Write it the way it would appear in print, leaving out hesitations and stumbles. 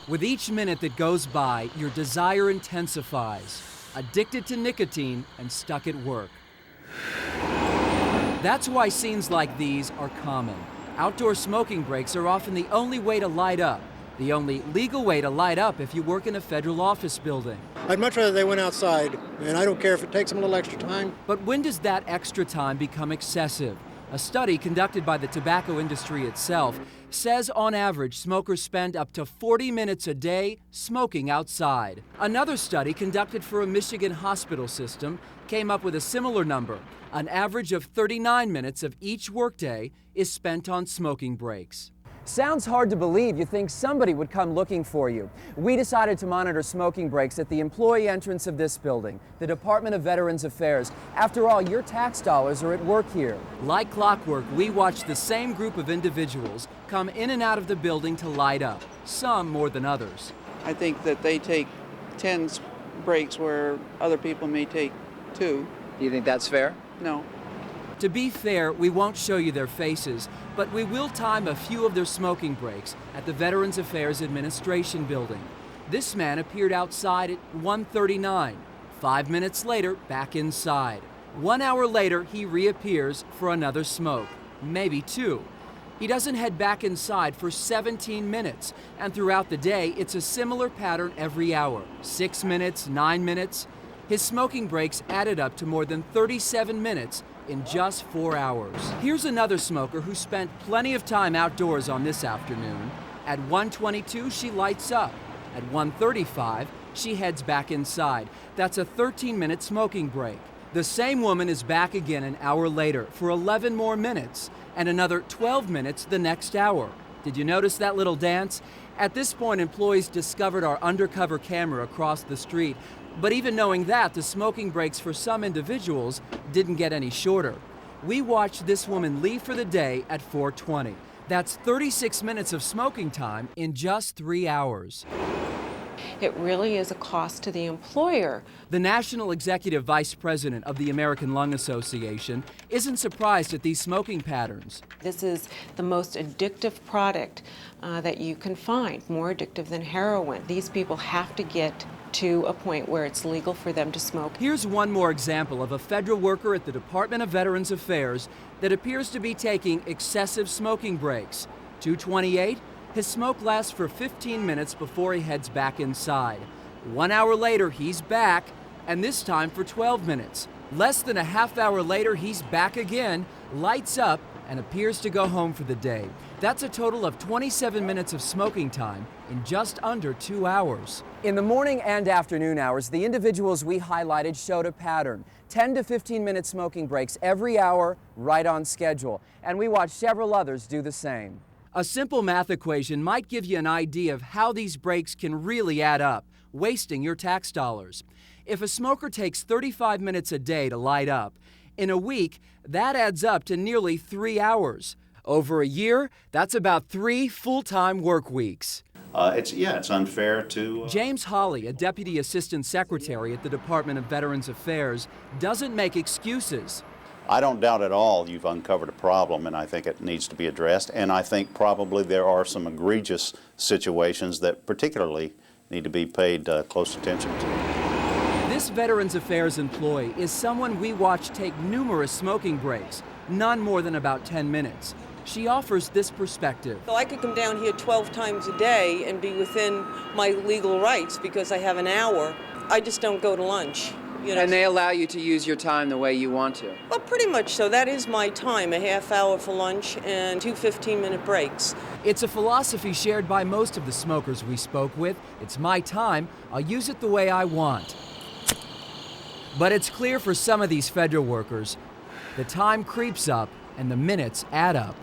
With each minute that goes by, your desire intensifies. Addicted to nicotine and stuck at work. That's why scenes like these are common. Outdoor smoking breaks are often the only way to light up. The only legal way to light up if you work in a federal office building. I'd much rather they went outside, and I don't care if it takes them a little extra time. But when does that extra time become excessive? A study conducted by the tobacco industry itself says on average smokers spend up to 40 minutes a day smoking outside. Another study conducted for a Michigan hospital system came up with a similar number. An average of 39 minutes of each workday is spent on smoking breaks. Sounds hard to believe. You think somebody would come looking for you. We decided to monitor smoking breaks at the employee entrance of this building, the Department of Veterans Affairs. After all, your tax dollars are at work here. Like clockwork, we watched the same group of individuals come in and out of the building to light up, some more than others. I think that they take 10 breaks where other people may take 2. Do you think that's fair? No. To be fair, we won't show you their faces, but we will time a few of their smoking breaks at the Veterans Affairs Administration building. This man appeared outside at 1:39. 5 minutes later, back inside. 1 hour later, he reappears for another smoke, maybe 2. He doesn't head back inside for 17 minutes, and throughout the day, it's a similar pattern every hour. 6 minutes, 9 minutes. His smoking breaks added up to more than 37 minutes in just 4 hours. Here's another smoker who spent plenty of time outdoors on this afternoon. At 1:22, she lights up. At 1:35, she heads back inside. That's a 13-minute smoking break. The same woman is back again an hour later for 11 more minutes and another 12 minutes the next hour. Did you notice that little dance? At this point, employees discovered our undercover camera across the street. But even knowing that, the smoking breaks for some individuals didn't get any shorter. We watched this woman leave for the day at 4:20. That's 36 minutes of smoking time in just 3 hours. It really is a cost to the employer. The National Executive Vice President of the American Lung Association isn't surprised at these smoking patterns. This is the most addictive product that you can find, more addictive than heroin. These people have to get to a point where it's legal for them to smoke. Here's one more example of a federal worker at the Department of Veterans Affairs that appears to be taking excessive smoking breaks. 2:28, his smoke lasts for 15 minutes before he heads back inside. 1 hour later, he's back, and this time for 12 minutes. Less than a half hour later, he's back again, lights up, and appears to go home for the day. That's a total of 27 minutes of smoking time in just under 2 hours. In the morning and afternoon hours, the individuals we highlighted showed a pattern. 10 to 15 minute smoking breaks every hour, right on schedule. And we watched several others do the same. A simple math equation might give you an idea of how these breaks can really add up, wasting your tax dollars. If a smoker takes 35 minutes a day to light up, in a week, that adds up to nearly 3 hours. Over a year, that's about 3 full-time work weeks. It's unfair to... James Hawley, a Deputy Assistant Secretary at the Department of Veterans Affairs, doesn't make excuses. I don't doubt at all you've uncovered a problem, and I think it needs to be addressed. And I think probably there are some egregious situations that particularly need to be paid close attention to. This Veterans Affairs employee is someone we watch take numerous smoking breaks, none more than about 10 minutes. She offers this perspective. So I could come down here 12 times a day and be within my legal rights because I have an hour. I just don't go to lunch. You know. And they allow you to use your time the way you want to? Well, pretty much so. That is my time, a half hour for lunch and 2 15-minute breaks. It's a philosophy shared by most of the smokers we spoke with. It's my time. I'll use it the way I want. But it's clear for some of these federal workers, the time creeps up and the minutes add up.